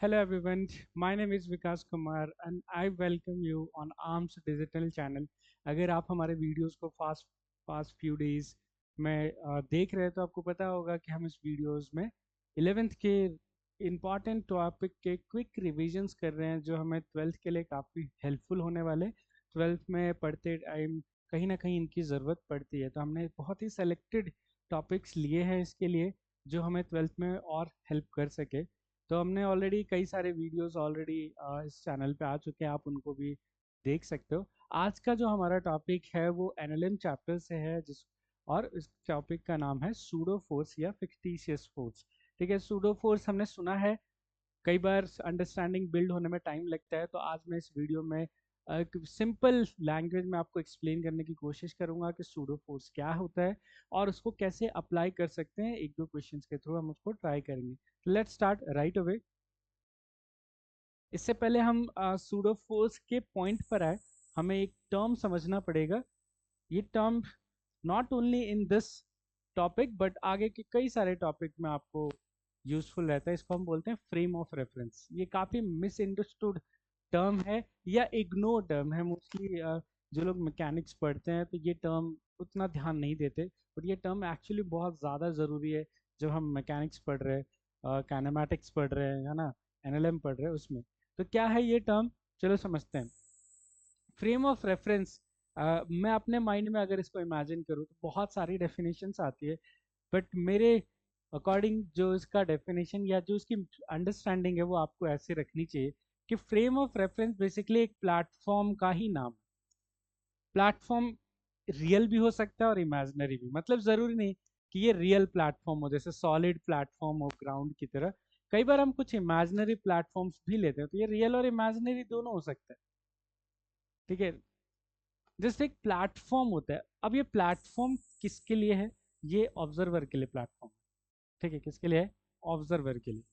Hello everyone, my name is Vikas Kumar and I welcome you on arms digital channel. अगर आप हमारे videos को fast few days में देख रहे हैं तो आपको पता होगा कि हम इस वीडियोस में 11th के इम्पॉर्टेंट टॉपिक के क्विक रिविजन्स कर रहे हैं जो हमें 12th के लिए काफ़ी हेल्पफुल होने वाले। 12th में पढ़ते टाइम कहीं ना कहीं इनकी ज़रूरत पड़ती है, तो हमने बहुत ही सेलेक्टेड टॉपिक्स लिए हैं इसके लिए जो हमें 12th में और हेल्प कर सके। तो हमने ऑलरेडी कई सारे वीडियोस ऑलरेडी इस चैनल पे आ चुके हैं, आप उनको भी देख सकते हो। आज का जो हमारा टॉपिक है वो एनएलएम चैप्टर से है, जिस और इस टॉपिक का नाम है सूडो फोर्स या फिक्टिशियस फोर्स। ठीक है, सूडो फोर्स हमने सुना है, कई बार अंडरस्टैंडिंग बिल्ड होने में टाइम लगता है, तो आज मैं इस वीडियो में एक सिंपल लैंग्वेज में आपको एक्सप्लेन करने की कोशिश करूंगा कि सूडो फोर्स क्या होता है और उसको कैसे अप्लाई कर सकते हैं। एक दो क्वेश्चंस के थ्रू हम उसको ट्राई करेंगे। Let's start right away. इससे पहले हम सूडो फोर्स के पॉइंट पर आए, हमें एक टर्म समझना पड़ेगा। ये term not only in this topic but आगे के कई सारे टॉपिक में आपको यूजफुल रहता है। इसको हम बोलते हैं फ्रेम ऑफ रेफरेंस। ये काफ़ी मिसअंडरस्टूड टर्म है या इग्नोर टर्म है। मोस्टली जो लोग मैकेनिक्स पढ़ते हैं तो ये टर्म उतना ध्यान नहीं देते, बट ये टर्म एक्चुअली बहुत ज़्यादा ज़रूरी है जब हम मैकेनिक्स पढ़ रहे हैं, काइनेमैटिक्स पढ़ रहे हैं, है ना, एनएलएम पढ़ रहे हैं उसमें। तो क्या है ये टर्म, चलो समझते हैं। फ्रेम ऑफ रेफरेंस, मैं अपने माइंड में अगर इसको इमेजिन करूँ तो बहुत सारी डेफिनेशंस आती है, बट मेरे अकॉर्डिंग जो इसका डेफिनेशन या जो इसकी अंडरस्टैंडिंग है वो आपको ऐसे रखनी चाहिए कि फ्रेम ऑफ रेफरेंस बेसिकली एक प्लेटफॉर्म का ही नाम। प्लेटफॉर्म रियल भी हो सकता है और इमेजिनरी भी, मतलब ज़रूरी नहीं कि ये रियल प्लेटफॉर्म हो जैसे सॉलिड प्लेटफॉर्म हो ग्राउंड की तरह। कई बार हम कुछ इमेजिनरी प्लेटफॉर्म्स भी लेते हैं, तो ये रियल और इमेजिनरी दोनों हो सकता है। ठीक है, जैसे एक प्लेटफॉर्म होता है, अब ये प्लेटफॉर्म किसके लिए है? ये ऑब्जर्वर के लिए प्लेटफॉर्म। ठीक है, किसके लिए है? ऑब्जर्वर के लिए।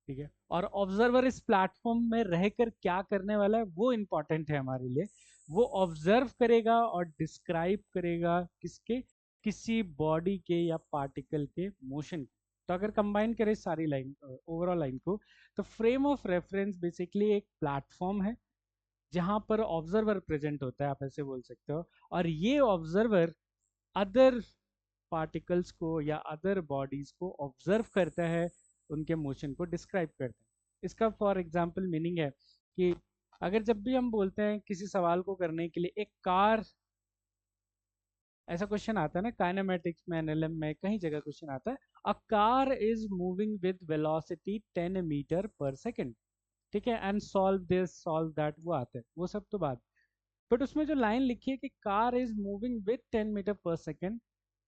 ठीक है, और ऑब्जर्वर इस प्लेटफॉर्म में रहकर क्या करने वाला है वो इंपॉर्टेंट है हमारे लिए। वो ऑब्जर्व करेगा और डिस्क्राइब करेगा किसके? किसी बॉडी के या पार्टिकल के मोशन। तो अगर कंबाइन करें सारी लाइन, ओवरऑल लाइन को, तो फ्रेम ऑफ रेफरेंस बेसिकली एक प्लेटफॉर्म है जहां पर ऑब्जर्वर प्रेजेंट होता है, आप ऐसे बोल सकते हो। और ये ऑब्जर्वर अदर पार्टिकल्स को या अदर बॉडीज को ऑब्जर्व करता है, उनके मोशन को डिस्क्राइब करता है। इसका फॉर एग्जांपल मीनिंग है कि अगर जब भी हम बोलते हैं किसी सवाल को करने के लिए, एक कार, ऐसा क्वेश्चन आता है ना काइनेमेटिक्स में, एनएलएम में कई जगह क्वेश्चन आता है, a car is moving with velocity 10 metre per second. ठीक है, and solve this solve that, वो आता है, वो सब तो बात। बट उसमें जो लाइन लिखी है कि car is moving with 10 metre per second,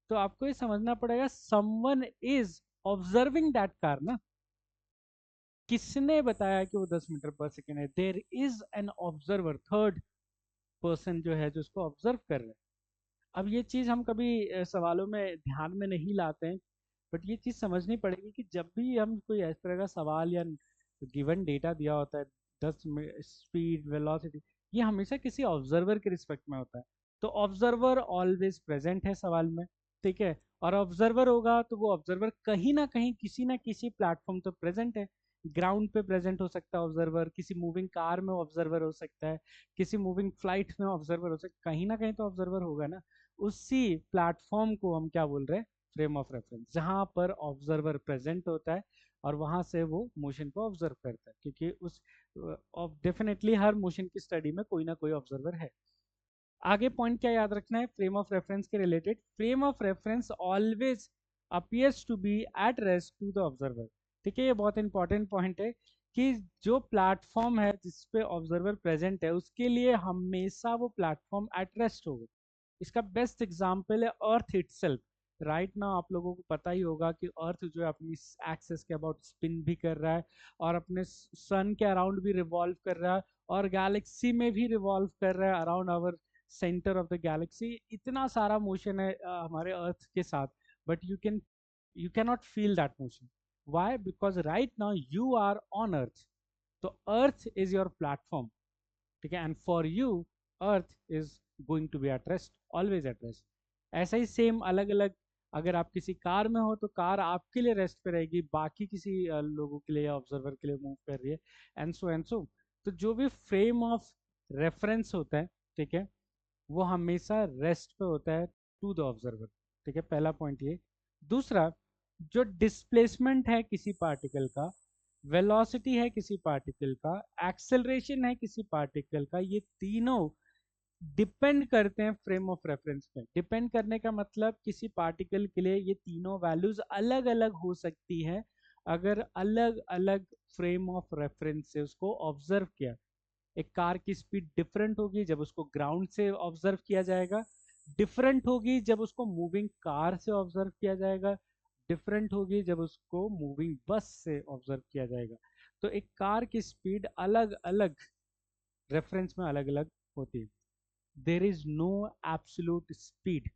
तो आपको ये समझना पड़ेगा someone is observing that car ना। किसने बताया कि वो 10 मीटर पर सेकेंड है? There is an observer, third person जो है जो उसको ऑब्जर्व कर रहे हैं। अब ये चीज हम कभी सवालों में ध्यान में नहीं लाते हैं, बट ये चीज समझनी पड़ेगी कि जब भी हम कोई इस तरह का सवाल या गिवन डेटा दिया होता है, 10 स्पीड वेलोसिटी, ये हमेशा किसी ऑब्जर्वर के रिस्पेक्ट में होता है। तो ऑब्जर्वर ऑलवेज प्रेजेंट है सवाल में। ठीक है, और ऑब्जर्वर होगा तो वो ऑब्जर्वर कहीं ना कहीं किसी ना किसी प्लेटफॉर्म तो प्रेजेंट है। ग्राउंड पे प्रेजेंट हो सकता है ऑब्जर्वर, किसी मूविंग कार में ऑब्जर्वर हो सकता है, किसी मूविंग फ्लाइट में ऑब्जर्वर हो सकता है, कहीं ना कहीं तो ऑब्जर्वर होगा ना। उसी प्लेटफॉर्म को हम क्या बोल रहे हैं? फ्रेम ऑफ रेफरेंस, जहां पर ऑब्जर्वर प्रेजेंट होता है और वहां से वो मोशन को ऑब्जर्व करता है, क्योंकि उस डेफिनेटली हर मोशन की स्टडी में कोई ना कोई ऑब्जर्वर है। आगे पॉइंट क्या याद रखना है फ्रेम ऑफ रेफरेंस के related? Frame of reference always appears to be at rest to the observer. ठीक है, ये बहुत इंपॉर्टेंट पॉइंट है कि जो प्लेटफॉर्म है जिसपे ऑब्जर्वर प्रेजेंट है उसके लिए हमेशा वो प्लेटफॉर्म एट रेस्ट होगा। इसका बेस्ट एग्जाम्पल है अर्थ इटसेल्फ। राइट नाउ आप लोगों को पता ही होगा कि अर्थ जो है अपनी एक्सेस के अबाउट स्पिन भी कर रहा है और अपने सन के अराउंड भी रिवॉल्व कर रहा है और गैलेक्सी में भी रिवॉल्व कर रहा है around our centre of the galaxy. इतना सारा मोशन है हमारे अर्थ के साथ, but you can not feel that motion. Why? Because right now you are on earth. तो अर्थ इज योर प्लेटफॉर्म। ठीक है, and for you earth is going to be at rest, always at rest. ऐसा ही same अलग अलग अगर आप किसी कार में हो तो कार आपके लिए रेस्ट पे रहेगी, बाकी किसी लोगों के लिए या ऑब्जर्वर के लिए मूव कर रही है, एंड सो। तो जो भी फ्रेम ऑफ रेफरेंस होता है, ठीक है, वो हमेशा रेस्ट पे होता है टू द ऑब्जर्वर। ठीक है, पहला पॉइंट ये। दूसरा, जो डिस्प्लेसमेंट है किसी पार्टिकल का, वेलोसिटी है किसी पार्टिकल का, एक्सेलरेशन है किसी पार्टिकल का, ये तीनों डिपेंड करते हैं फ्रेम ऑफ रेफरेंस पे। डिपेंड करने का मतलब किसी पार्टिकल के लिए ये तीनों वैल्यूज अलग अलग हो सकती है अगर अलग अलग फ्रेम ऑफ रेफरेंस से उसको ऑब्जर्व किया। एक कार की स्पीड डिफरेंट होगी जब उसको ग्राउंड से ऑब्जर्व किया जाएगा, डिफरेंट होगी जब उसको मूविंग कार से ऑब्जर्व किया जाएगा, डिफरेंट होगी जब उसको मूविंग बस से ऑब्जर्व किया जाएगा। तो एक कार की स्पीड अलग अलग रेफरेंस में अलग अलग होती है। There is no absolute speed.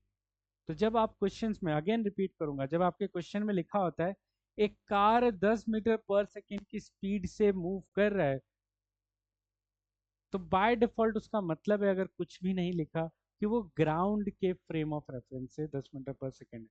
तो जब आप क्वेश्चंस में, अगेन रिपीट करूंगा, जब आपके क्वेश्चन में लिखा होता है एक कार 10 मीटर पर सेकेंड की स्पीड से मूव कर रहा है, तो बाय डिफॉल्ट उसका मतलब है, अगर कुछ भी नहीं लिखा, कि वो ग्राउंड के फ्रेम ऑफ रेफरेंस से 10 मीटर पर सेकेंड है।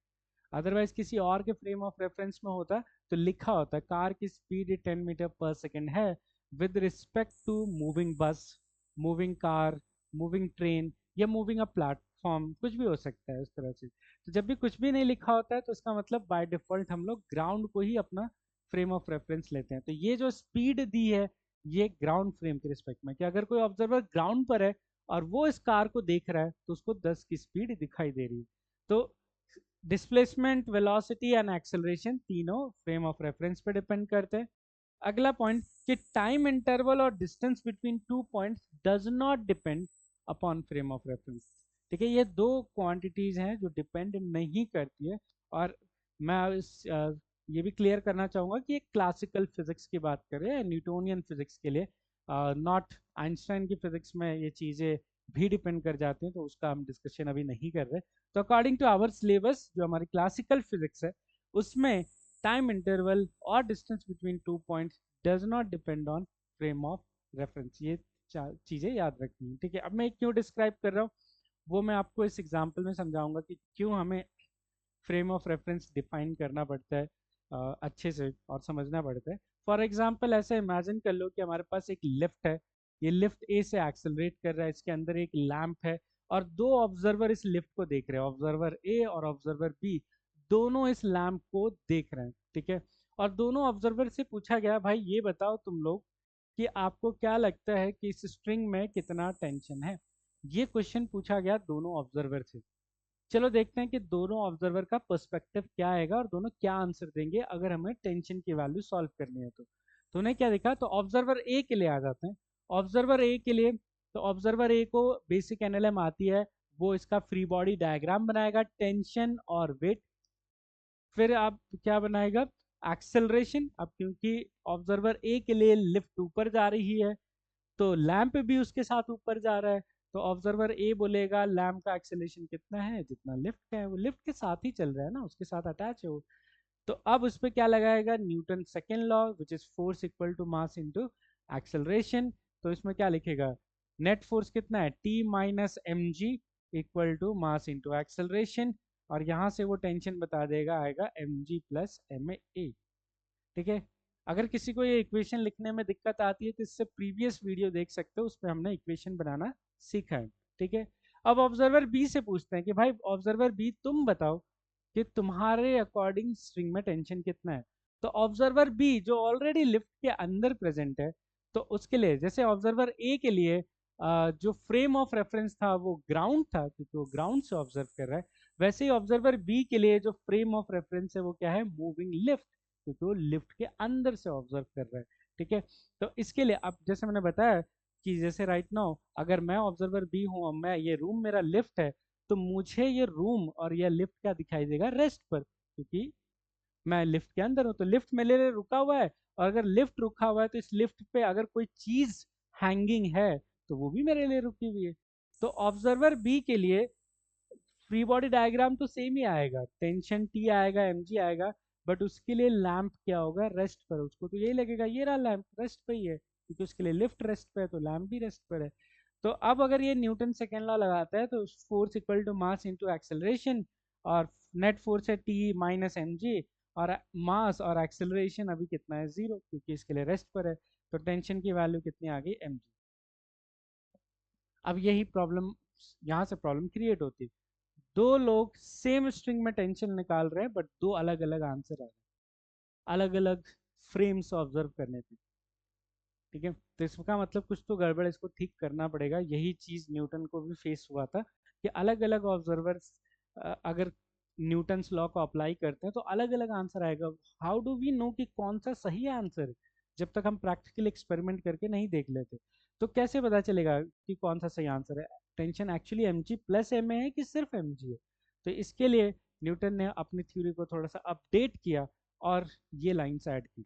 अदरवाइज किसी और के फ्रेम ऑफ रेफरेंस में होता तो लिखा होता कार की स्पीड 10 मीटर पर सेकेंड है with respect to moving bus, moving car, moving train, या मूविंग अ प्लेटफॉर्म, कुछ भी हो सकता है उस तरह से। तो जब भी कुछ भी नहीं लिखा होता है तो इसका मतलब बाय डिफॉल्ट हम लोग ग्राउंड को ही अपना फ्रेम ऑफ रेफरेंस लेते हैं। तो ये जो स्पीड दी है ये ग्राउंड फ्रेम के रिस्पेक्ट में, कि अगर कोई ऑब्जर्वर ग्राउंड पर है और वो इस कार को देख रहा है तो उसको 10 की स्पीड दिखाई दे रही है। तो डिस्प्लेसमेंट, वेलोसिटी एंड एक्सेलरेशन तीनों फ्रेम ऑफ रेफरेंस पे डिपेंड करते हैं। अगला पॉइंट, कि टाइम इंटरवल और distance between two points does not depend upon frame of reference. ठीक है, ये दो क्वांटिटीज हैं जो डिपेंड नहीं करती है। और मैं ये भी क्लियर करना चाहूंगा कि एक क्लासिकल फिजिक्स की बात कर रहे हैं, न्यूटोनियन फिजिक्स के लिए, नॉट आइंस्टाइन की फिजिक्स में ये चीज़ें भी डिपेंड कर जाती हैं, तो उसका हम डिस्कशन अभी नहीं कर रहे। तो अकॉर्डिंग टू आवर सिलेबस जो हमारी क्लासिकल फिजिक्स है उसमें टाइम इंटरवल और distance between two points does not depend on frame of reference. ये चीज़ें याद रखनी है। ठीक है, अब मैं क्यों डिस्क्राइब कर रहा हूँ वो मैं आपको इस एग्जाम्पल में समझाऊंगा कि क्यों हमें फ्रेम ऑफ रेफरेंस डिफाइन करना पड़ता है अच्छे से और समझना पड़ता है। फॉर एग्जाम्पल ऐसे इमेजिन कर लो कि हमारे पास एक लिफ्ट है, ये लिफ्ट ए से एक्सेलरेट कर रहा है, इसके अंदर एक लैंप है और दो ऑब्जर्वर इस लिफ्ट को देख रहे हैं, ऑब्जर्वर ए और ऑब्जर्वर बी, दोनों इस लैंप को देख रहे हैं। ठीक है, और दोनों ऑब्जर्वर से पूछा गया भाई ये बताओ तुम लोग कि आपको क्या लगता है कि इस स्ट्रिंग में कितना टेंशन है। ये क्वेश्चन पूछा गया दोनों ऑब्जर्वर से। चलो देखते हैं कि दोनों ऑब्जर्वर का पर्सपेक्टिव क्या आएगा और दोनों क्या आंसर देंगे अगर हमें टेंशन की वैल्यू सॉल्व करनी है। तो उन्हें क्या दिखा, तो ऑब्जर्वर ए के लिए आ जाते हैं। ऑब्जर्वर ए के लिए, तो ऑब्जर्वर ए को बेसिक एनएलएम आती है, वो इसका फ्री बॉडी डायग्राम बनाएगा, टेंशन और वेट। फिर आप क्या बनाएगा, एक्सेलरेशन। अब क्योंकि ऑब्जर्वर ए के लिए लिफ्ट ऊपर जा रही है तो लैंप भी उसके साथ ऊपर जा रहा है, तो ऑब्जर्वर ए बोलेगा लैंप का एक्सेलरेशन कितना है, जितना लिफ्ट का है। वो लिफ्ट के साथ ही चल रहा है ना, उसके साथ अटैच है वो। तो अब उस पर क्या लगाएगा, Newton second law which is force equal to mass into acceleration. तो इसमें क्या लिखेगा, नेट फोर्स कितना है, T minus M G equal to mass into acceleration, और यहाँ से वो टेंशन बता देगा, आएगा M G plus M A. ठीक है, अगर किसी को ये इक्वेशन लिखने में दिक्कत आती है तो इससे प्रीवियस वीडियो देख सकते हो, उसमें हमने इक्वेशन बनाना सीखा है। ठीक है, अब ऑब्जर्वर बी से पूछते हैं कि भाई ऑब्जर्वर बी तुम बताओ कि तुम्हारे अकॉर्डिंग स्ट्रिंग में टेंशन कितना है। तो ऑब्जर्वर बी जो ऑलरेडी लिफ्ट के अंदर प्रेजेंट है, तो उसके लिए जैसे ऑब्जर्वर ए के लिए जो फ्रेम ऑफ रेफरेंस था वो ग्राउंड था क्योंकि वो ग्राउंड से ऑब्जर्व कर रहा है, वैसे ही ऑब्जर्वर बी के लिए जो फ्रेम ऑफ रेफरेंस है वो क्या है, मूविंग लिफ्ट, क्योंकि वो लिफ्ट के अंदर से ऑब्जर्व कर रहा है। ठीक है, तो इसके लिए अब जैसे मैंने बताया कि जैसे राइट नाउ अगर मैं ऑब्जर्वर बी हूँ और मैं ये रूम मेरा लिफ्ट है, तो मुझे ये रूम और ये लिफ्ट क्या दिखाई देगा, रेस्ट पर, क्योंकि मैं लिफ्ट के अंदर हूँ। तो लिफ्ट मेरे लिए रुका हुआ है, और अगर लिफ्ट रुका हुआ है तो इस लिफ्ट पे अगर कोई चीज हैंगिंग है तो वो भी मेरे लिए रुकी हुई है। तो ऑब्जर्वर बी के लिए फ्री बॉडी डायग्राम तो सेम ही आएगा, टेंशन टी आएगा, एम जी आएगा, बट उसके लिए लैंप क्या होगा, रेस्ट पर। उसको तो यही लगेगा ये रहा लैंप रेस्ट पे ही है, क्योंकि उसके लिए लिफ्ट रेस्ट पे है तो लैंप भी रेस्ट पर है। तो अब अगर ये न्यूटन सेकेंड लॉ लगाता है तो force equal to mass into acceleration, और नेट फोर्स है टी माइनस एम जी, और मास और एक्सेलरेशन अभी कितना है 0, क्योंकि इसके लिए रेस्ट पर है। तो टेंशन की वैल्यू कितनी आ गई एम जी। अब यही प्रॉब्लम, यहाँ से प्रॉब्लम क्रिएट होती है। दो लोग सेम स्ट्रिंग में टेंशन निकाल रहे हैं बट दो अलग अलग आंसर आ रहे हैं, अलग अलग फ्रेम्स ऑब्जर्व करने पे। ठीक है, तो इसका मतलब कुछ तो गड़बड़, इसको ठीक करना पड़ेगा। यही चीज न्यूटन को भी फेस हुआ था कि अलग अलग ऑब्जर्वर्स अगर न्यूटन्स लॉ को अप्लाई करते हैं तो अलग अलग आंसर आएगा। हाउ डू वी नो कि कौन सा सही आंसर है, जब तक हम प्रैक्टिकल एक्सपेरिमेंट करके नहीं देख लेते। तो कैसे पता चलेगा कि कौन सा सही आंसर है? Tension actually M G plus M है कि सिर्फ एम जी है? तो इसके लिए न्यूटन ने अपनी थ्योरी को थोड़ा सा अपडेट किया और ये लाइन्स ऐड की।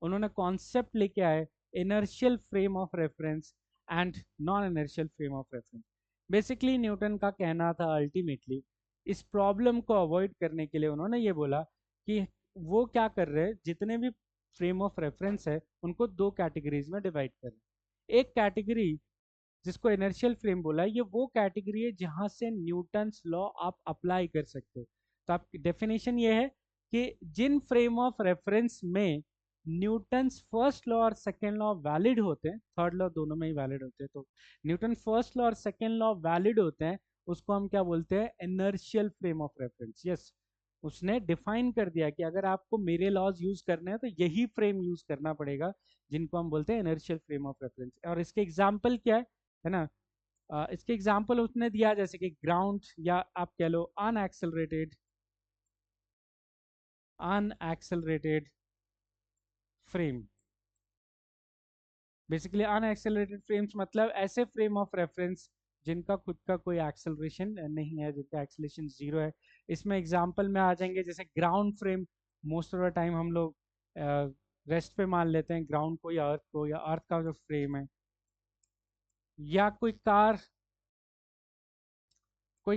उन्होंने कॉन्सेप्ट लेके आए inertial frame of reference and non inertial frame of reference. Basically Newton का कहना था अल्टीमेटली, इस प्रॉब्लम को अवॉइड करने के लिए उन्होंने ये बोला कि वो क्या कर रहे हैं, जितने भी फ्रेम ऑफ रेफरेंस है उनको दो कैटेगरीज में डिवाइड कर रहे हैं। एक कैटेगरी जिसको इनर्शियल फ्रेम बोला है, ये वो कैटेगरी है जहां से न्यूटन्स लॉ आप अप्लाई कर सकते हो। तो आपकी डेफिनेशन ये है कि जिन फ्रेम ऑफ रेफरेंस में न्यूटन्स फर्स्ट लॉ और सेकेंड लॉ वैलिड होते हैं, थर्ड लॉ दोनों में ही वैलिड होते हैं, तो न्यूटन फर्स्ट लॉ और सेकेंड लॉ वैलिड होते हैं, उसको हम क्या बोलते हैं? Inertial frame of reference. Yes, उसने डिफाइन कर दिया कि अगर आपको मेरे लॉज यूज करने हैं तो यही फ्रेम यूज करना पड़ेगा, जिनको हम बोलते हैं इनर्शियल फ्रेम ऑफ रेफरेंस। और इसके एग्जाम्पल क्या है ना? इसके एग्जाम्पल उसने दिया जैसे कि ग्राउंड, या आप कह लो unaccelerated frame. Basically unaccelerated frames मतलब ऐसे फ्रेम ऑफ रेफरेंस जिनका खुद का कोई एक्सेलरेशन नहीं है, जिनका एक्सेलरेशन 0 है। इसमें एग्जाम्पल में आ जाएंगे जैसे ground frame. Most of the time हम लोग रेस्ट पे मान लेते हैं ग्राउंड को या अर्थ को, या अर्थ का जो फ्रेम है, या कोई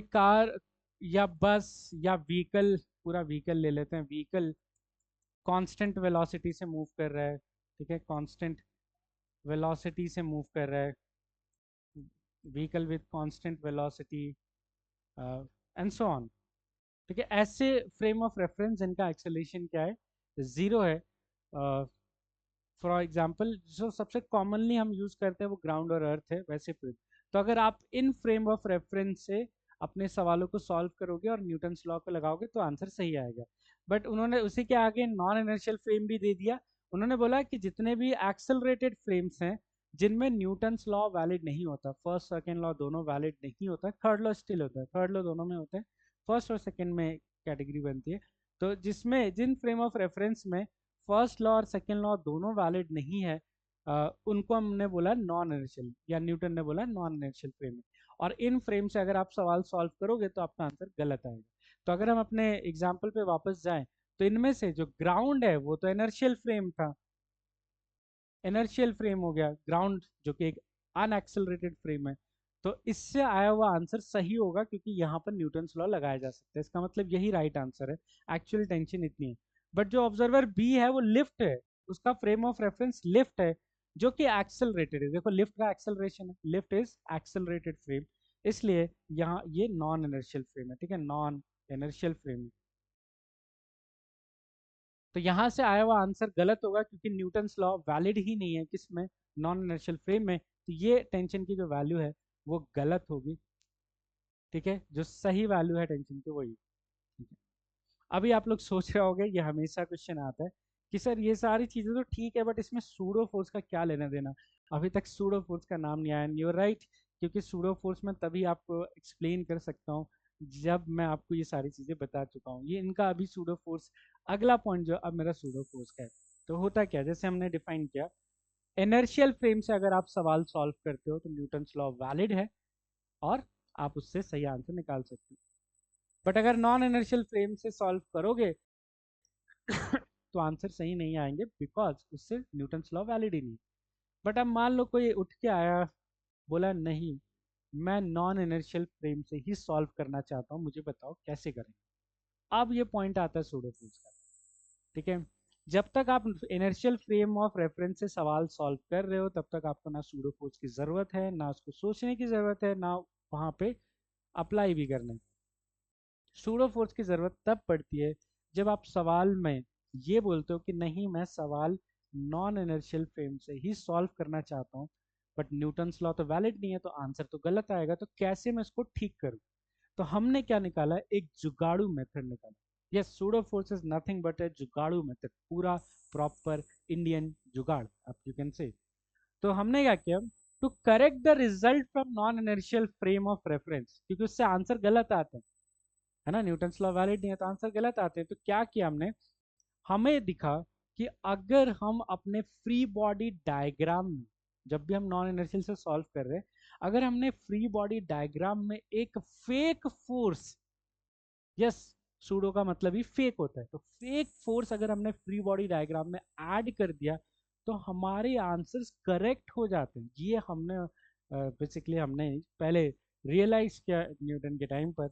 कार या बस या व्हीकल, पूरा व्हीकल ले लेते हैं। व्हीकल कांस्टेंट वेलोसिटी से मूव कर रहा है, ठीक है, कांस्टेंट वेलोसिटी से मूव कर रहा है, vehicle with constant velocity and so on. ठीक है, ऐसे फ्रेम ऑफ रेफरेंस जिनका एक्सेलरेशन क्या है? 0 है। फॉर एग्जाम्पल जो सबसे कॉमनली हम यूज करते हैं वो ग्राउंड और अर्थ है, वैसे फ्रेम। तो अगर आप इन फ्रेम ऑफ रेफरेंस से अपने सवालों को सॉल्व करोगे और न्यूटन्स लॉ को लगाओगे तो आंसर सही आएगा। बट उन्होंने उसी के आगे नॉन इनर्शियल फ्रेम भी दे दिया। उन्होंने बोला कि जितने भी एक्सेलरेटेड फ्रेम्स हैं जिनमें न्यूटन्स लॉ वैलिड नहीं होता, फर्स्ट सेकेंड लॉ दोनों वैलिड नहीं होता, थर्ड लॉ स्टिल होता है, थर्ड लॉ दोनों में होता है, फर्स्ट और सेकेंड में कैटेगरी बनती है। तो जिन फ्रेम ऑफ रेफरेंस में फर्स्ट लॉ और सेकेंड लॉ दोनों वैलिड नहीं है, उनको हमने बोला नॉन इनर्शियल, या न्यूटन ने बोला नॉन इनर्शियल फ्रेम है। और इन फ्रेम से अगर आप सवाल सॉल्व करोगे तो आपका आंसर गलत आएगा। तो अगर हम अपने एग्जाम्पल पे वापस जाएं, तो इनमें से जो ग्राउंड है वो तो इनर्शियल फ्रेम था, इनर्शियल फ्रेम हो गया ग्राउंड, जो कि एक अनएक्सेलरेटेड फ्रेम है। तो इससे आया हुआ आंसर सही होगा, क्योंकि यहाँ पर न्यूटन्स लॉ लगाया जा सकता है। इसका मतलब यही राइट आंसर है। एक्चुअल टेंशन इतनी है। बट जो ऑब्जर्वर बी है वो लिफ्ट है, उसका फ्रेम ऑफ रेफरेंस लिफ्ट है, जो कि एक्सेलरेटेड है। देखो लिफ्ट का एक्सेलरेशन है, लिफ्ट इज एक्सेलरेटेड फ्रेम, इसलिए यहाँ ये नॉन इनर्शियल फ्रेम है। ठीक है, नॉन इनर्शियल फ्रेम है। तो यहाँ से आया हुआ आंसर गलत होगा, क्योंकि न्यूटन्स लॉ वैलिड ही नहीं है किसमें? नॉन इनर्शियल फ्रेम में। तो ये टेंशन की जो वैल्यू है वो गलत होगी। ठीक है, जो सही वैल्यू है टेंशन की वही। ठीक है, अभी आप लोग सोच रहे होंगे, ये हमेशा क्वेश्चन आता है कि सर ये सारी चीजें तो ठीक है बट इसमें सूडो फोर्स का क्या लेना देना? अभी तक सूडो फोर्स का नाम नहीं आया। यू आर राइट, क्योंकि सूडो फोर्स में तभी आपको एक्सप्लेन कर सकता हूँ जब मैं आपको ये सारी चीजें बता चुका हूँ। ये इनका अभी सूडो फोर्स, अगला पॉइंट जो अब मेरा सूडो फोर्स का है। तो होता क्या, जैसे हमने डिफाइन किया, इनर्शियल फ्रेम से अगर आप सवाल सॉल्व करते हो तो न्यूटन्स लॉ वैलिड है और आप उससे सही आंसर निकाल सकते हो। बट अगर नॉन इनर्शियल फ्रेम से सॉल्व करोगे तो आंसर सही नहीं आएंगे, बिकॉज उससे न्यूटन्स लॉ वैलिड ही नहीं। बट अब मान लो कोई उठ के आया, बोला नहीं मैं नॉन इनर्शियल फ्रेम से ही सॉल्व करना चाहता हूँ, मुझे बताओ कैसे करें। अब ये पॉइंट आता है सूडो फोर्स का। ठीक है, जब तक आप इनर्शियल फ्रेम ऑफ रेफरेंस से सवाल सॉल्व कर रहे हो तब तक आपको ना सूडो फोर्स की जरूरत है, ना उसको सोचने की जरूरत है, ना वहां पे अप्लाई भी करना है। सूडो फोर्स की ज़रूरत तब पड़ती है जब आप सवाल में ये बोलते हो कि नहीं, मैं सवाल नॉन इनर्शियल फ्रेम से ही सॉल्व करना चाहता हूँ, बट न्यूटन्स लॉ तो वैलिड नहीं है, तो आंसर तो गलत आएगा, तो कैसे मैं इसको ठीक करूँ। तो हमने क्या निकाला, एक जुगाड़ू मेथड निकाला। Yes, pseudo force is nothing but a जुगाड़ू मेथड, पूरा प्रॉपर इंडियन जुगाड़ आप यू कैन से। तो हमने क्या किया, to correct the result from non inertial frame of reference, क्योंकि उससे आंसर गलत आते हैं, है ना, न्यूटन्स लॉ वैलिड नहीं है तो आंसर गलत आते हैं। तो क्या किया हमने, हमें दिखा कि अगर हम अपने फ्री बॉडी डायग्राम में, जब भी हम नॉन इनर्शियल से सॉल्व कर रहे हैं, अगर हमने फ्री बॉडी डायग्राम में एक फेक फोर्स, यस, सूडो का मतलब ही फेक होता है, तो फेक फोर्स अगर हमने फ्री बॉडी डायग्राम में ऐड कर दिया तो हमारे आंसर्स करेक्ट हो जाते हैं। ये हमने बेसिकली हमने पहले रियलाइज किया न्यूटन के टाइम पर,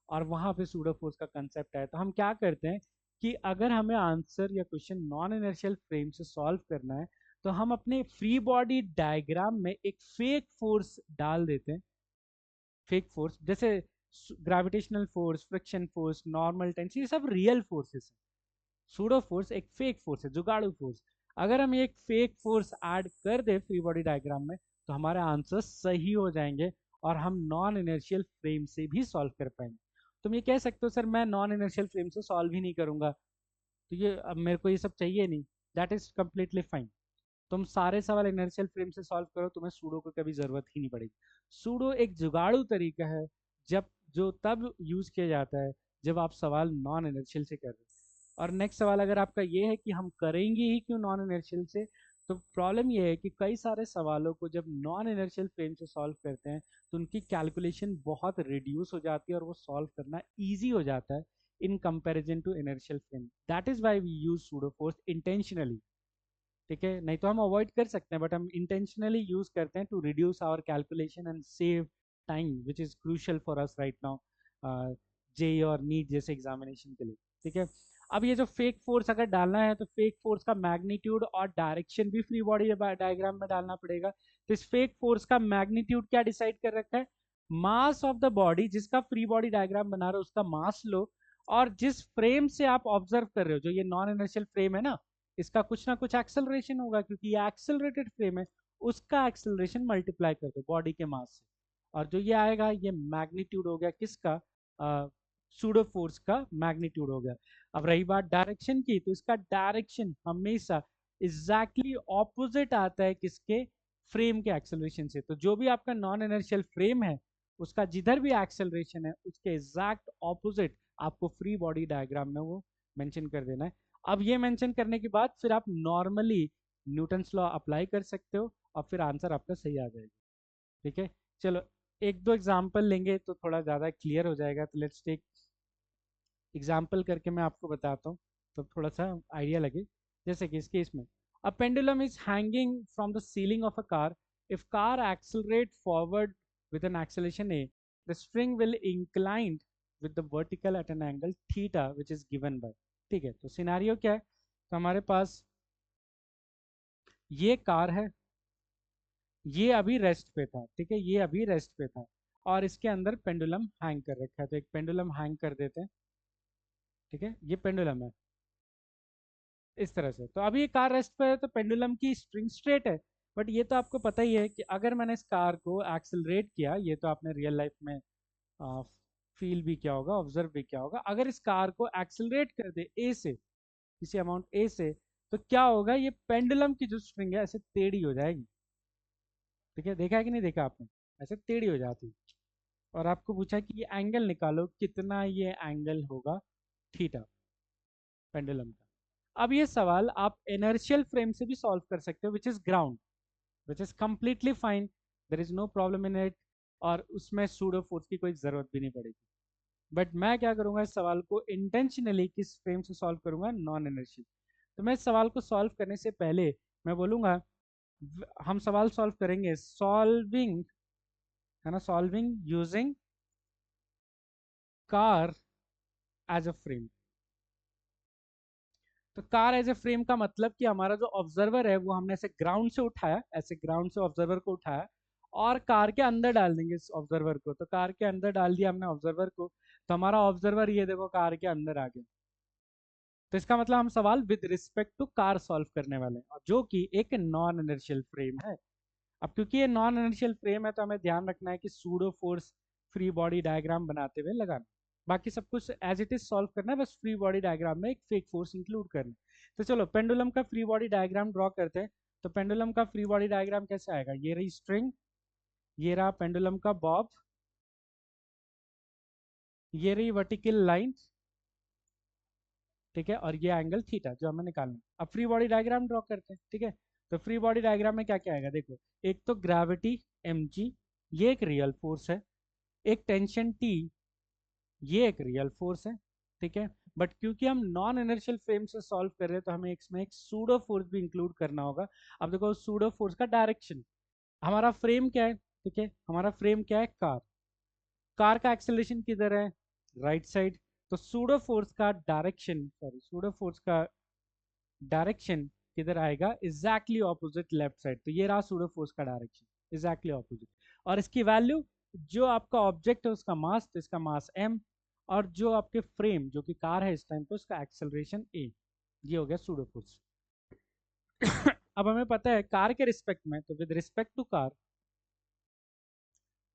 और वहां पे सूडो फोर्स का कंसेप्ट है। तो हम क्या करते हैं कि अगर हमें आंसर या क्वेश्चन नॉन इनर्शियल फ्रेम से सॉल्व करना है, तो हम अपने फ्री बॉडी डायग्राम में एक फेक फोर्स डाल देते हैं। फेक फोर्स जैसे gravitational force, friction force, normal tension, ये सब रियल फोर्सेस है। सूडो फोर्स एक फेक फोर्स है, जुगाड़ू फोर्स। अगर हम एक फेक फोर्स ऐड कर दे फ्री बॉडी डायग्राम में, तो हमारे आंसर्स सही हो जाएंगे और हम नॉन इनर्शियल फ्रेम से भी सॉल्व कर पाएंगे। तुम ये कह सकते हो सर मैं नॉन इनर्शियल फ्रेम से सॉल्व ही नहीं करूंगा, तो ये अब मेरे को ये सब चाहिए नहीं, दैट इज कम्प्लीटली फाइन। तुम सारे सवाल इनर्शियल फ्रेम से सॉल्व करो, तुम्हें सूडो को कभी जरूरत ही नहीं पड़ेगी। सूडो एक जुगाड़ू तरीका है, जब जो तब यूज किया जाता है जब आप सवाल नॉन इनर्शियल से कर रहे हो। और नेक्स्ट सवाल अगर आपका ये है कि हम करेंगे ही क्यों नॉन इनर्शियल से, तो प्रॉब्लम ये है कि कई सारे सवालों को जब नॉन इनर्शियल फ्रेम से सॉल्व करते हैं तो उनकी कैलकुलेशन बहुत रिड्यूस हो जाती है और वो सॉल्व करना ईजी हो जाता है in comparison to inertial frame. That is why we use pseudo force intentionally. ठीक है, नहीं तो हम अवॉइड कर सकते हैं, बट हम इंटेंशनली यूज करते हैं to reduce our calculation and save time which is crucial for us right now, JEE और नीट जैसे एग्जामिनेशन के लिए। ठीक है, अब ये जो फेक फोर्स अगर डालना है तो फेक फोर्स का मैग्नीट्यूड और डायरेक्शन भी फ्री बॉडी डायग्राम में डालना पड़ेगा। तो इस फेक फोर्स का मैग्नीट्यूड क्या डिसाइड कर रखा है, मास ऑफ द बॉडी, जिसका फ्री बॉडी डायग्राम बना रहे हो उसका मास लो, और जिस फ्रेम से आप ऑब्जर्व कर रहे हो, जो ये नॉन इनर्शियल फ्रेम है ना, इसका कुछ ना कुछ एक्सेलरेशन होगा क्योंकि ये एक्सेलरेटेड फ्रेम है, उसका एक्सेलरेशन मल्टीप्लाई कर दो बॉडी के मास से, और जो ये आएगा ये मैग्नीट्यूड हो गया किसका, सूडो फोर्स का मैग्नीट्यूड हो गया। अब रही बात डायरेक्शन की, तो इसका डायरेक्शन हमेशा एग्जैक्टली ऑपोजिट आता है किसके, फ्रेम के एक्सेलरेशन से। तो जो भी आपका नॉन इनर्शियल फ्रेम है उसका जिधर भी एक्सेलरेशन है उसके एग्जैक्ट ऑपोजिट आपको फ्री बॉडी डायग्राम में वो मेंशन कर देना है। अब ये मेंशन करने के बाद फिर आप नॉर्मली न्यूटन्स लॉ अप्लाई कर सकते हो और फिर आंसर आपका सही आ जाएगा। ठीक है, चलो एक दो एग्जाम्पल लेंगे तो थोड़ा ज़्यादा क्लियर हो जाएगा। तो लेट्स टेक एग्जाम्पल करके मैं आपको बताता हूँ तो थोड़ा सा आइडिया लगे। जैसे कि इस केस में a pendulum is hanging from the ceiling of a car, if car accelerate forward with an acceleration a, the string will incline with the vertical at an angle theta which is given by। ठीक है, तो scenario क्या है, तो हमारे पास ये car है, ये अभी रेस्ट पे था, ठीक है, ये अभी रेस्ट पे था, और इसके अंदर पेंडुलम हैंग कर रखा है, तो एक पेंडुलम हैंग कर देते हैं। ठीक है, ये पेंडुलम है इस तरह से, तो अभी ये कार रेस्ट पे है तो पेंडुलम की स्ट्रिंग स्ट्रेट है। बट ये तो आपको पता ही है कि अगर मैंने इस कार को एक्सेलरेट किया, ये तो आपने रियल लाइफ में फील भी क्या होगा, ऑब्जर्व भी क्या होगा, अगर इस कार को एक्सेलरेट कर दे ए से, किसी अमाउंट ए से, तो क्या होगा, ये पेंडुलम की जो स्ट्रिंग है ऐसे टेढ़ी हो जाएगी। ठीक है, देखा है कि नहीं देखा आपने, ऐसे टेढ़ी हो जाती है। और आपको पूछा कि ये एंगल निकालो, कितना ये एंगल होगा थीटा पेंडुलम का। अब ये सवाल आप इनर्शियल फ्रेम से भी सॉल्व कर सकते हो, which is ground, which is completely fine, there is no problem in it, और उसमें सूडो फोर्स की कोई जरूरत भी नहीं पड़ेगी। बट मैं क्या करूंगा, इस सवाल को इंटेंशनली किस फ्रेम से सॉल्व करूंगा, नॉन इनर्शियल। तो मैं इस सवाल को सॉल्व करने से पहले मैं बोलूंगा हम सवाल सॉल्व करेंगे सॉल्विंग, है ना, solving using car as a frame. तो कार एज ए फ्रेम का मतलब कि हमारा जो ऑब्जर्वर है वो हमने ऐसे ग्राउंड से उठाया, ऐसे ग्राउंड से ऑब्जर्वर को उठाया और कार के अंदर डाल देंगे इस ऑब्जर्वर को। तो कार के अंदर डाल दिया हमने ऑब्जर्वर को, तो हमारा ऑब्जर्वर ये देखो कार के अंदर आ गया। तो इसका मतलब हम सवाल विद रिस्पेक्ट टू कार सॉल्व करने वाले हैं, और जो कि एक नॉन इनर्शियल फ्रेम है। अब क्योंकि ये नॉन इनर्शियल फ्रेम है तो हमें ध्यान रखना है कि pseudo force free body diagram बनाते हुए लगाना। बाकी सब कुछ एज इट इज सॉल्व करना है, बस फ्री बॉडी डायग्राम में एक फेक फोर्स इंक्लूड करना है। तो चलो पेंडुलम का फ्री बॉडी डायग्राम ड्रॉ करते हैं। तो पेंडुलम का फ्री बॉडी डायग्राम कैसे आएगा? ये रही स्ट्रिंग, ये रहा पेंडुलम का बॉब, ये रही वर्टिकल लाइन, ठीक है, और ये एंगल थीटा जो हमें निकालना है। अब फ्री बॉडी डायग्राम ड्रॉ करते हैं, ठीक है। तो फ्री बॉडी डायग्राम में क्या क्या आएगा देखो, एक तो ग्रेविटी mg, ये एक रियल फोर्स है। एक टेंशन T, ये एक रियल फोर्स है, ठीक है। बट क्योंकि हम नॉन इनर्शियल फ्रेम से सॉल्व कर रहे हैं तो हमें इसमें एक सूडो फोर्स भी इंक्लूड करना होगा। अब देखो सूडो फोर्स का डायरेक्शन, हमारा फ्रेम क्या है, ठीक है, हमारा फ्रेम क्या है, कार। कार का एक्सेलरेशन किधर है, राइट साइड। तो सूडो फोर्स का डायरेक्शन, सॉरी सूडो फोर्स का डायरेक्शन किधर आएगा, एग्जैक्टली ऑपोजिट लेफ्ट साइड। तो ये रहा सूडो फोर्स का डायरेक्शन, एग्जैक्टली ऑपोजिट। और इसकी वैल्यू, जो आपका ऑब्जेक्ट है उसका मास, तो इसका मास m, और जो आपके फ्रेम जो कि कार है इस टाइम पे, उसका एक्सेलरेशन a। ये हो गया सूडो फोर्स। अब हमें पता है कार के रिस्पेक्ट में, तो with respect to car,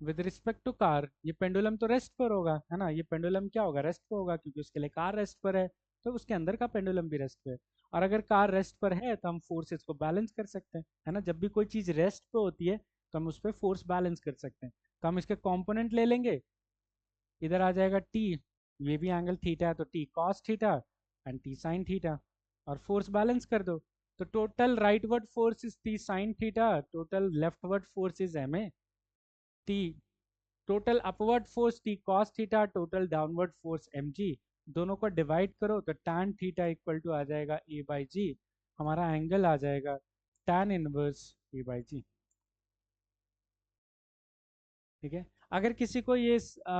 with respect to car, ये पेंडुलम तो रेस्ट पर होगा, है ना। ये पेंडुलम क्या होगा, रेस्ट पर होगा, क्योंकि उसके लिए कार रेस्ट पर है, तो उसके अंदर का पेंडुलम भी रेस्ट पे है। और अगर कार रेस्ट पर है तो हम फोर्सेस को बैलेंस कर सकते हैं, है ना। जब भी कोई चीज़ रेस्ट पे होती है तो हम उस पर फोर्स बैलेंस कर सकते हैं। तो हम इसके कंपोनेंट ले लेंगे, इधर आ जाएगा टी, ये भी एंगल थीटा है तो T cos theta and T sine theta, और फोर्स बैलेंस कर दो। तो total rightward force is T sine theta, total leftward force is M A T, total upward force T cos theta, total downward force M G. दोनों को divide करो तो tan theta equal to आ जाएगा A by G, हमारा angle आ जाएगा tan inverse A by G, ठीक है। अगर किसी को ये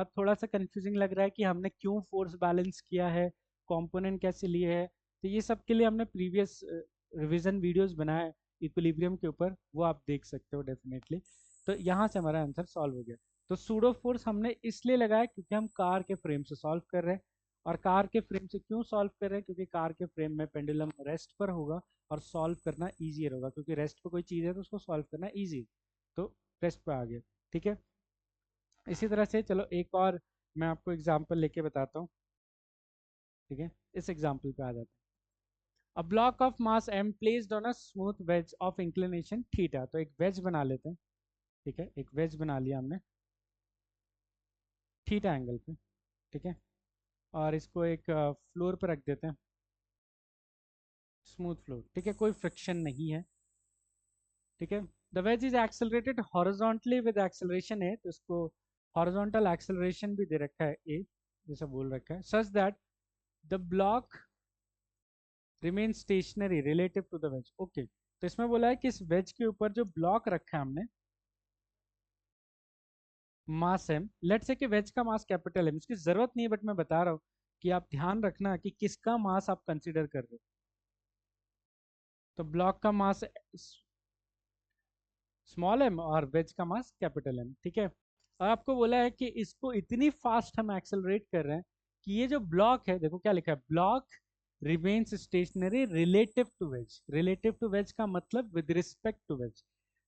थोड़ा सा कंफ्यूजिंग लग रहा है कि हमने क्यों फोर्स बैलेंस किया है, कंपोनेंट कैसे लिए है, तो ये सब के लिए हमने प्रीवियस रिवीजन वीडियोस बनाए इक्विलिब्रियम के ऊपर, वो आप देख सकते हो डेफिनेटली। तो यहाँ से हमारा आंसर सॉल्व हो गया। तो सूडो फोर्स हमने इसलिए लगाया क्योंकि हम कार के फ्रेम से सॉल्व कर रहे हैं। और कार के फ्रेम से क्यों सॉल्व कर रहे हैं, क्योंकि कार के फ्रेम में पेंडुलम रेस्ट पर होगा और सॉल्व करना ईजियर होगा, क्योंकि रेस्ट पर कोई चीज़ है तो उसको सॉल्व करना ईजी, तो रेस्ट पर आ गया, ठीक है। इसी तरह से चलो एक और मैं आपको एग्जांपल लेके बताता हूँ, ठीक है। इस एग्जांपल पे आ जाते हैं। A block of mass m placed on a smooth ways of inclination theta. तो एक वेज बना लेते हैं, ठीक है, एक वेज बना लिया हमने थीटा एंगल पे, ठीक है। और इसको एक फ्लोर पे रख देते हैं, स्मूथ फ्लोर, ठीक है, कोई फ्रिक्शन नहीं है, ठीक है। The ways is accelerated horizontally with acceleration है, तो इसको हॉरिजॉन्टल एक्सेलरेशन भी दे रखा है ए, जैसा बोल रखा है, such that the block remain stationary relative to the wedge. Okay, तो इसमें बोला है कि इस वेज के ऊपर जो ब्लॉक रखा है हमने, मास एम, लेट से कि वेज का मास कैपिटल एम, इसकी जरूरत नहीं है बट मैं बता रहा हूँ कि आप ध्यान रखना कि किसका मास आप कंसीडर कर रहे हो। तो ब्लॉक का मास स्मॉल एम और वेज का मास कैपिटल एम, ठीक है। और आपको बोला है कि इसको इतनी फास्ट हम एक्सेलरेट कर रहे हैं कि ये जो ब्लॉक है, देखो क्या लिखा है, block remains stationary relative to wedge. Relative to wedge का मतलब विद रिस्पेक्ट टू वेज।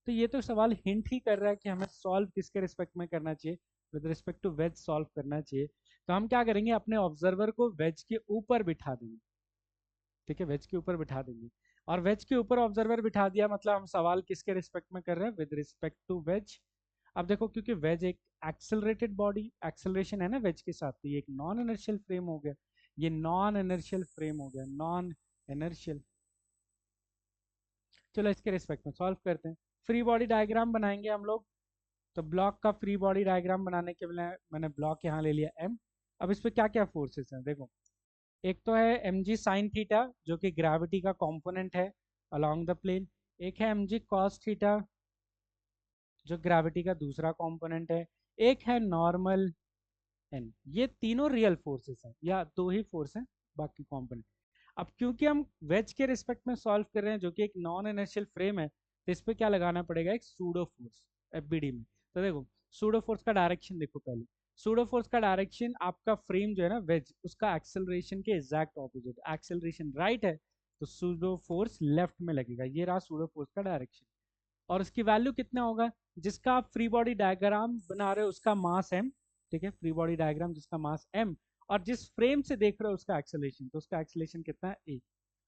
तो ये तो सवाल हिंट ही कर रहा है कि हमें सॉल्व किसके रिस्पेक्ट में करना चाहिए, with respect to wedge solve करना चाहिए। तो हम क्या करेंगे, अपने ऑब्जर्वर को वेज के ऊपर बिठा देंगे, ठीक है, वेज के ऊपर बिठा देंगे। और वेज के ऊपर ऑब्जर्वर बिठा दिया मतलब हम सवाल किसके रिस्पेक्ट में कर रहे हैं, विद रिस्पेक्ट टू वेज। अब देखो क्योंकि वेज एक एक्सेलरेटेड बॉडी, एक्सेलरेशन है ना वेज के साथ, तो ये एक नॉन इनर्शियल फ्रेम हो गया, ये नॉन इनर्शियल फ्रेम हो गया, नॉन इनर्शियल। चलो इसके रिस्पेक्ट में सॉल्व करते हैं, फ्री बॉडी डायग्राम बनाएंगे हम लोग। तो ब्लॉक का फ्री बॉडी डायग्राम बनाने के लिए मैंने ब्लॉक यहाँ ले लिया एम। अब इस पर क्या क्या फोर्सेस हैं देखो, एक तो है एम जी साइन थीटा जो कि ग्रेविटी का कंपोनेंट है अलोंग द प्लेन, एक है एम जी कॉस थीटा जो ग्रेविटी का दूसरा कंपोनेंट है, एक है नॉर्मल एन। ये तीनों रियल फोर्सेस हैं, या दो ही फोर्स हैं बाकी कंपोनेंट। अब क्योंकि हम वेज के रिस्पेक्ट में सॉल्व कर रहे हैं जो कि एक नॉन इनर्शियल फ्रेम है, तो इस पर क्या लगाना पड़ेगा, एक सूडो फोर्स एफबीडी में। तो देखो सूडो फोर्स का डायरेक्शन देखो पहले, सूडो फोर्स का डायरेक्शन आपका फ्रेम जो है ना वेज, उसका एक्सेलरेशन के एग्जैक्ट ऑपोजिट, एक्सेलरेशन राइट है तो सूडो फोर्स लेफ्ट में लगेगा। ये रहा सूडो फोर्स का डायरेक्शन। और उसकी वैल्यू कितना होगा, जिसका आप फ्री बॉडी डायग्राम बना रहे हो उसका मास m, ठीक है, फ्री बॉडी डायग्राम जिसका मास m, और जिस फ्रेम से देख रहे हो उसका एक्सेलरेशन, तो उसका एक्सेलरेशन कितना है a।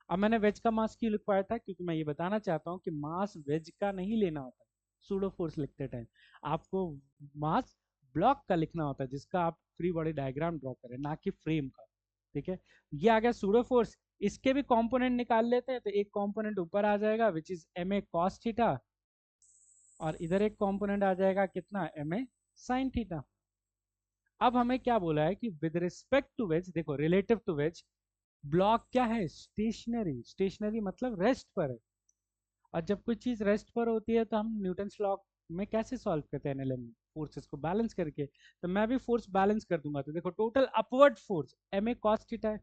अब मैंने वेज का मास क्यों लिखवाया था, क्योंकि मैं ये बताना चाहता हूँ कि मास वेज का नहीं लेना होता सूडो फोर्स लिखते टाइम, आपको मास ब्लॉक का लिखना होता है जिसका आप फ्री बॉडी डायग्राम ड्रॉ करें, ना कि फ्रेम का। ठीक है, ये आ गया सूडो फोर्स। इसके भी कंपोनेंट निकाल लेते हैं, तो एक कंपोनेंट ऊपर आ जाएगा which is M A cos theta, और इधर एक कंपोनेंट आ जाएगा कितना, एम ए साइन थीटा। अब हमें क्या बोला है कि विद रिस्पेक्ट टू वेज, देखो रिलेटिव टू वेज ब्लॉक क्या है, स्टेशनरी, स्टेशनरी मतलब रेस्ट पर है। और जब कोई चीज रेस्ट पर होती है तो हम न्यूटन्स लॉ में कैसे सॉल्व करते हैं एनएलएम, फोर्सेस को बैलेंस करके। तो मैं भी फोर्स बैलेंस कर दूंगा, तो देखो total upward force M A cos theta है,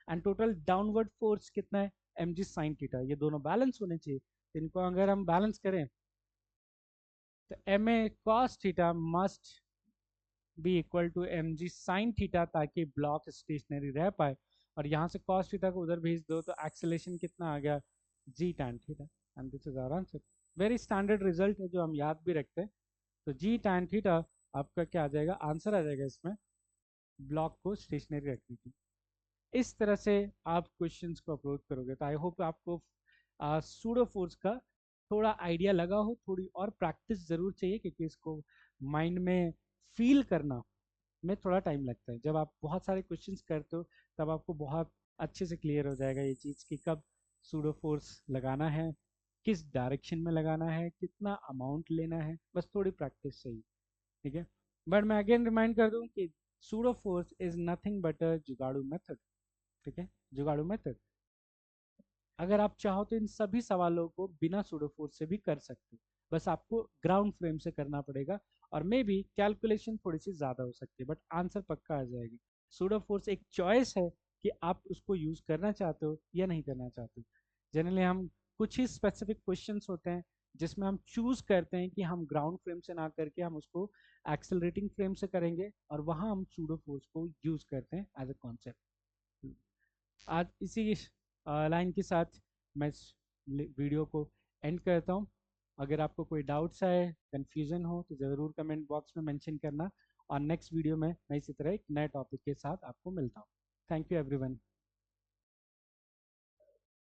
एंड टोटल डाउनवर्ड फोर्स कितना है, एम जी साइन थीटा। ये दोनों बैलेंस होने चाहिए, तो इनको अगर हम बैलेंस करें तो M A cos theta must be equal to M G sine theta, ताकि ब्लॉक स्टेशनरी रह पाए। और यहाँ से कॉस थीटा को उधर भेज दो तो एक्सेलेरेशन कितना आ गया, g tan theta. And this is our answer. Very standard result है जो हम याद भी रखते हैं। तो जी टैन थीटा आपका क्या आ जाएगा, आंसर आ जाएगा इसमें, ब्लॉक को स्टेशनरी रखने की। इस तरह से आप क्वेश्चंस को अप्रोच करोगे। तो आई होप आपको सूडो फोर्स का थोड़ा आइडिया लगा हो। थोड़ी और प्रैक्टिस ज़रूर चाहिए, क्योंकि इसको माइंड में फील करना में थोड़ा टाइम लगता है। जब आप बहुत सारे क्वेश्चंस करते हो तब आपको बहुत अच्छे से क्लियर हो जाएगा ये चीज़ कि कब सूडो फोर्स लगाना है, किस डायरेक्शन में लगाना है, कितना अमाउंट लेना है, बस थोड़ी प्रैक्टिस चाहिए। ठीक है, बट मैं अगेन रिमाइंड कर दूं कि pseudo force is nothing but a जुगाड़ू मेथड। ठीक है, जुगाड़ू मेथड। अगर आप चाहो तो इन सभी सवालों को बिना सूडो फोर्स से भी कर सकते हो, बस आपको ग्राउंड फ्रेम से करना पड़ेगा। और मे बी कैलकुलेशन थोड़ी सी ज़्यादा हो सकती है, बट आंसर पक्का आ जाएगा। सूडो फोर्स एक चॉइस है कि आप उसको यूज़ करना चाहते हो या नहीं करना चाहते हो। जनरली हम कुछ ही स्पेसिफिक क्वेश्चंस होते हैं जिसमें हम चूज करते हैं कि हम ग्राउंड फ्रेम से ना करके हम उसको एक्सेलरेटिंग फ्रेम से करेंगे, और वहाँ हम सूडो फोर्स को यूज करते हैं एज अ कॉन्सेप्ट। आज इसी लाइन के साथ मैं इस वीडियो को एंड करता हूँ। अगर आपको कोई डाउट्स है, कंफ्यूजन हो, तो ज़रूर कमेंट बॉक्स में मेंशन करना। और नेक्स्ट वीडियो में मैं इसी तरह एक नए टॉपिक के साथ आपको मिलता हूँ। Thank you everyone.